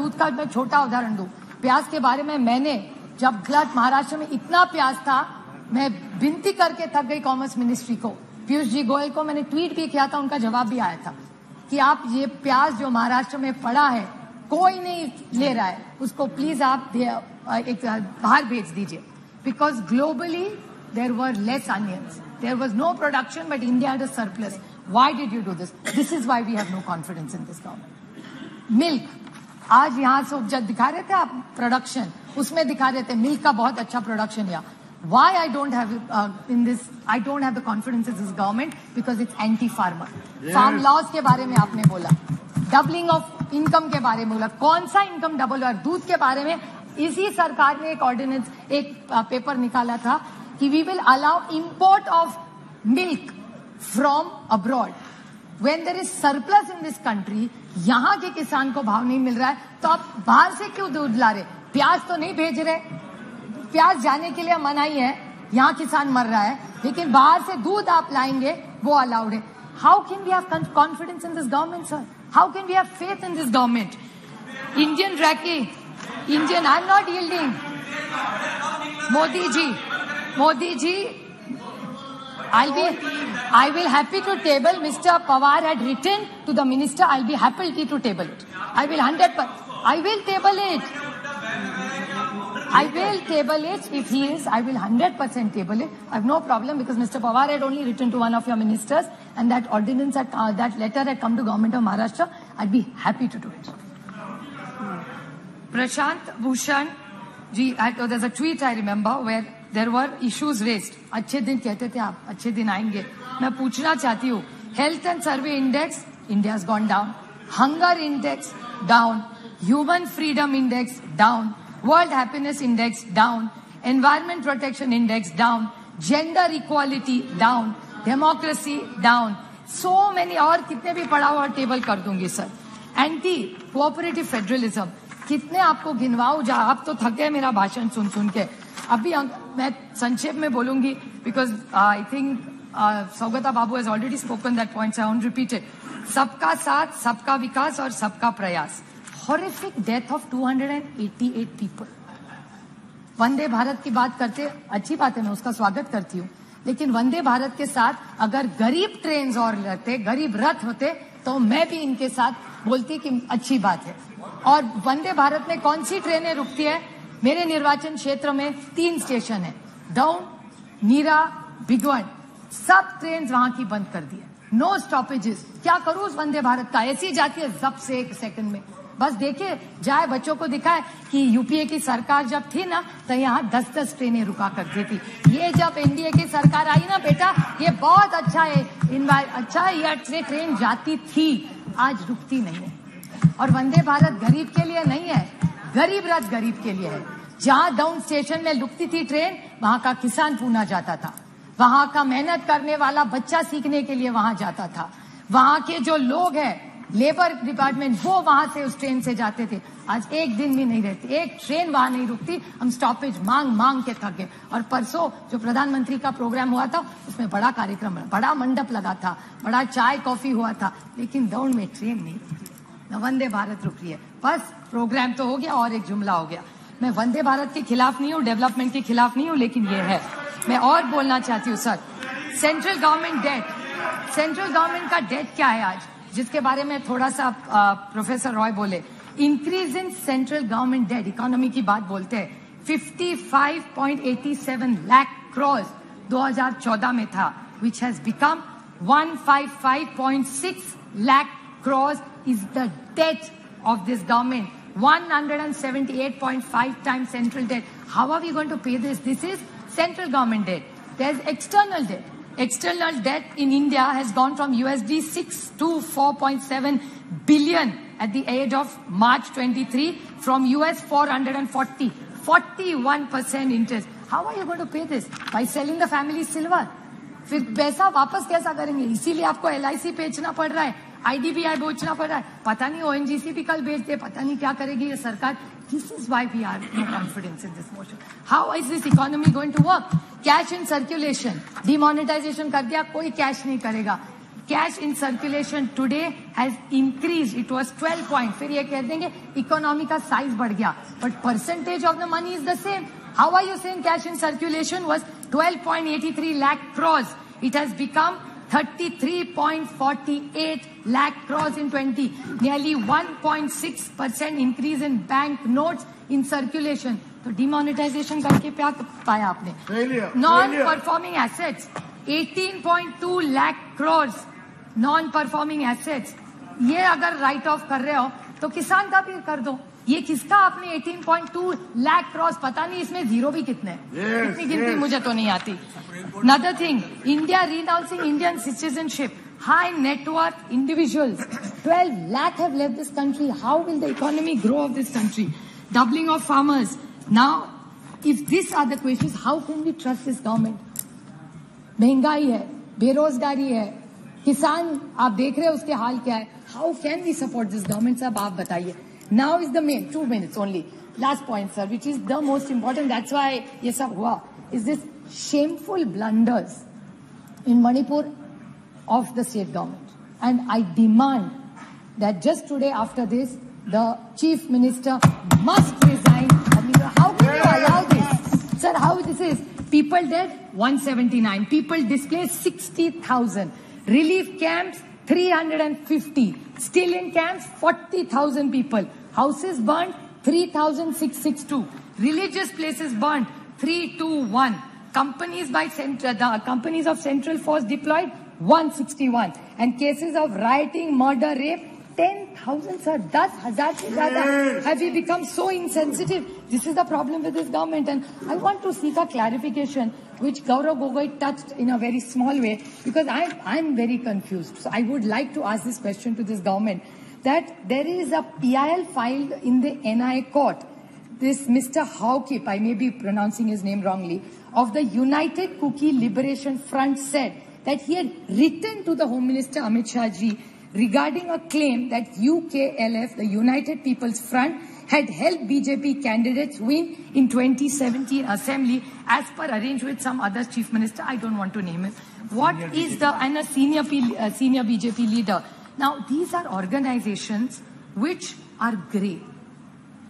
दूध का मैं छोटा उदाहरण दूं, प्याज के बारे में मैंने जब गलत महाराष्ट्र में इतना प्याज था, मैं विनती करके थक गई कॉमर्स मिनिस्ट्री को, पीयूष जी गोयल को मैंने ट्वीट भी किया था, उनका जवाब भी आया था कि आप ये प्याज जो महाराष्ट्र में पड़ा है कोई नहीं ले रहा है, उसको प्लीज आप एक बाहर भेज दीजिए, because globally there were less onions, there was no production but India had a surplus. Why did you do this? This is why we have no confidence in this government. Milk, आज यहाँ से जब दिखा रहे थे आप production, उसमें दिखा रहे थे मिल्क का बहुत अच्छा प्रोडक्शन या why I don't have I don't have the confidence in this government because it's anti-farmer. Farm laws के बारे में आपने बोला, डबलिंग ऑफ इनकम के बारे में बोला, कौन सा इनकम डबल हुआ? दूध के बारे में इसी सरकार ने एक ऑर्डिनेंस, एक पेपर निकाला था कि we will allow import of milk from abroad. When there is surplus in this country, यहाँ के किसान को भाव नहीं मिल रहा है, तो आप बाहर से क्यों दूध ला रहे? प्याज तो नहीं भेज रहे, प्याज जाने के लिए मनाही है, यहाँ किसान मर रहा है, लेकिन बाहर से दूध आप लाएंगे वो अलाउड है. How can we have confidence in this government sir? How can we have faith in this government? Indian रैकी, Indian, I am not yielding. Modi ji, I will happy to table. Mr. Pawar had written to the minister. I'll be happy to table it. I will 100%. I will table it. I will table it if he is. I will 100% table it. I have no problem because Mr. Pawar had only written to one of your ministers, and that ordinance, that letter had come to government of Maharashtra. I'd be happy to do it. Prashant Bhushan ji, there's a tweet I remember where there were issues raised. अच्छे दिन कहते थे आप, अच्छे दिन आएंगे. मैं पूछना चाहती हूँ, health and survey index, India has gone down. Hunger index down, human freedom index down, world happiness index down, environment protection index down, gender equality down, democracy down, so many, और कितने भी पढ़ा हुआ टेबल कर दूंगी sir. Anti cooperative federalism, कितने आपको गिनवाऊं? जा, आप तो थक गए मेरा भाषण सुन सुन के. अभी मैं संक्षेप में बोलूंगी because I think Saugata babu has already spoken that point, I won't repeat it. सबका साथ, सबका विकास और सबका प्रयास. Horrific death of 288 people. Vande Bharat की बात करते, अच्छी बात है, मैं उसका स्वागत करती हूँ, लेकिन वंदे भारत के साथ अगर गरीब ट्रेन और रहते, गरीब रथ होते, तो मैं भी इनके साथ बोलती कि अच्छी बात है. और वंदे भारत में कौन सी ट्रेनें रुकती है? मेरे निर्वाचन क्षेत्र में 3 स्टेशन है, डाउन, मीरा, भिगवण, सब ट्रेन वहां की बंद कर दी है. No stoppages. क्या करूं उस वंदे भारत का? ऐसी जाती है जब से 1 सेकंड में. बस देखे जाए, बच्चों को दिखाए कि यूपीए की सरकार जब थी ना, तो यहाँ 10-10 ट्रेनें रुका करती थी. ये जब एनडीए की सरकार आई ना बेटा, ये बहुत अच्छा है, अच्छा है, ये ट्रेन जाती थी, आज रुकती नहीं है. और वंदे भारत गरीब के लिए नहीं है, गरीब रथ गरीब के लिए है. जहां डाउन स्टेशन में रुकती थी ट्रेन, वहां का किसान पूना जाता था, वहां का मेहनत करने वाला बच्चा सीखने के लिए वहां जाता था, वहां के जो लोग हैं लेबर डिपार्टमेंट, वो वहां से उस ट्रेन से जाते थे. आज एक दिन भी नहीं रहती, एक ट्रेन वहां नहीं रुकती. हम स्टॉपेज मांग मांग के थक गए. और परसों जो प्रधानमंत्री का प्रोग्राम हुआ था, उसमें बड़ा कार्यक्रम, बड़ा मंडप लगा था, बड़ा चाय कॉफी हुआ था, लेकिन दौड़ में ट्रेन नहीं रुकी, न वंदे भारत रुक रही है. बस प्रोग्राम तो हो गया और एक जुमला हो गया. मैं वंदे भारत के खिलाफ नहीं हूँ, डेवलपमेंट के खिलाफ नहीं हूँ, लेकिन ये है. मैं और बोलना चाहती हूँ sir, central government debt, central government का डेट क्या है आज, जिसके बारे में थोड़ा सा प्रोफेसर रॉय बोले. Increase in central government debt, economy की बात बोलते हैं, 55.87 लाख करोड़ 2014 में था, which has become 155.6 lakh crore is the debt of this government. 178.5 times central debt. How are we going to pay this? This is central government debt. There's external debt. External debt in India has gone from USD 6 to 4.7 billion at the age of March 23 from US 440. 41% interest. How are you going to pay this? By selling the family silver. फिर पैसा वापस कैसा करेंगे? इसीलिए आपको LIC बेचना पड़ रहा है, IDBI बेचना पड़ रहा है, पता नहीं ONGC भी कल बेच दे, पता नहीं क्या करेगी ये सरकार. This is why we are no confidence in this motion. How is this economy going to work? Cash in circulation, demonetization कर दिया, कोई कैश नहीं करेगा. Cash in circulation today has increased. It was 12 points. फिर ये कह देंगे economy का size बढ़ गया, but percentage of the money is the same. How are you saying cash in circulation was 12.83 lakh crores? It has become 33.48 lakh crores in 20. Nearly 1.6% increase in bank notes in circulation. तो demonetization करके क्या पाया आपने? Non-performing assets 18.2 lakh crores. Non-performing assets. ये अगर write off कर रहे हो तो किसान का भी कर दो. ये किसका आपने 18.2 लाख क्रॉस? पता नहीं इसमें जीरो भी कितने हैं. इतनी गिनती मुझे तो नहीं आती. Another thing, India renouncing Indian citizenship. High net worth individuals, 12 lakh have left this country. How will the economy grow of this country? Doubling of farmers. Now, if these are the questions, how can we trust this government? महंगाई है, बेरोजगारी है, किसान आप देख रहे हैं उसके हाल क्या है. How can we support this government? साहब आप बताइए. Now is the main 2 minutes only. Last point, sir, which is the most important. That's why ये सब हुआ. Is this shameful blunders in Manipur of the state government. And I demand that just today after this, the chief minister must resign. How can you allow this? Sir, how this is? People dead, 179. People displaced, 60,000. Relief camps, 350. Still in camps, 40,000 people. Houses burned, 3,662. Religious places burned, 321. Companies the companies of Central Force deployed, 161. And cases of rioting, murder, rape, 10,000, sir. 10,000 se zyada. Have we become so insensitive? This is the problem with this government. And I want to seek a clarification, which Gaurav Gogoi touched in a very small way, because I'm very confused. So I would like to ask this question to this government, that there is a PIL filed in the NI court. This Mr. Haukip, I may be pronouncing his name wrongly, of the United Kuki Liberation Front said that he had written to the Home Minister Amit Shah ji regarding a claim that UKLF, the United People's Front, had helped BJP candidates win in 2017 assembly as per arranged with some other chief minister. I don't want to name him. What is the, and a senior BJP leader. Now, these are organizations which are grey.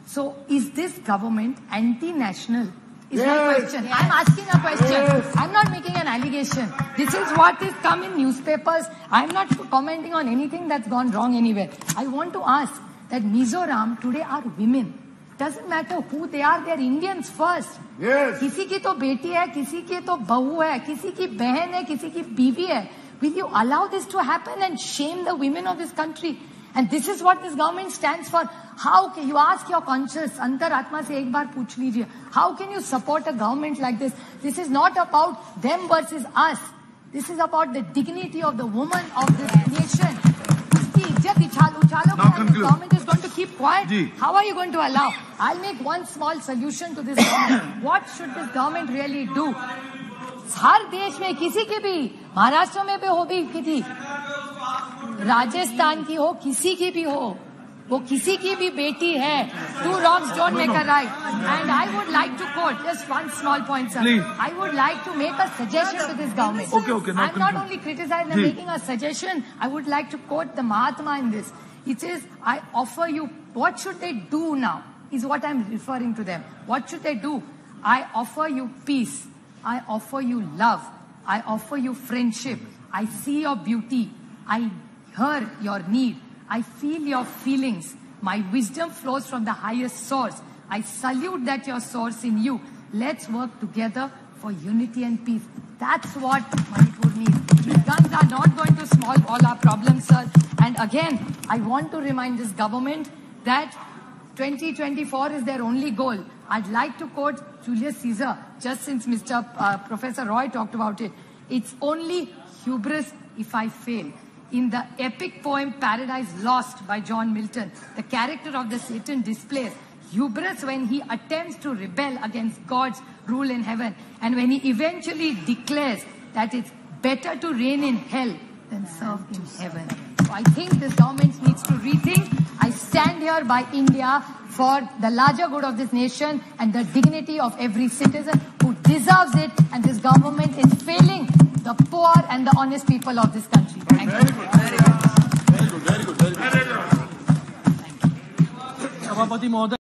So, is this government anti-national? Is my question. I'm asking a question. I'm not making an allegation. This is what is come in newspapers. I'm not commenting on anything that's gone wrong anywhere. I want to ask that Mizoram today are women. Doesn't matter who they are, they're Indians first. Yes. किसी की तो बेटी है, किसी की तो बहू है, किसी की बहन है, किसी की बीवी है. Will you allow this to happen and shame the women of this country? And this is what this government stands for. How can you ask your conscience, अंतरात्मा से एक बार पूछ लीजिए, how can you support a government like this? This is not about them versus us. This is about the dignity of the woman of this nation. उसकी इज्जत उछालोगे and the government is going to keep quiet. How are you going to allow? I'll make one small solution to this government. What should this government really do? हर देश में किसी की भी, महाराष्ट्र में भी हो भी किसी, राजस्थान की हो, किसी की भी हो, वो किसी की भी बेटी है. Two wrongs don't make a right. And I would like to quote just one small point, sir. Please. I would like to make a suggestion to this government. Okay. I'm not only criticizing, I'm making a suggestion. I would like to quote the Mahatma in this. It says, I offer you, what should they do now? Is what I'm referring to them. What should they do? I offer you peace. I offer you love. I offer you friendship. I see your beauty. I hear your need. I feel your feelings. My wisdom flows from the highest source. I salute that your source in you. Let's work together for unity and peace. That's what Manipur needs. These guns are not going to solve all our problems, sir. And again, I want to remind this government that 2024 is their only goal. I'd like to quote Julius Caesar, just since Professor Roy talked about it. It's only hubris if I fail. In the epic poem Paradise Lost by John Milton, the character of the Satan displays hubris when he attempts to rebel against God's rule in heaven, and when he eventually declares that it's better to reign in hell than serve in heaven. So I think this government needs to rethink. I stand here by India for the larger good of this nation and the dignity of every citizen who deserves it, and this government is failing the poor and the honest people of this country. Thank you. सभापति महोदय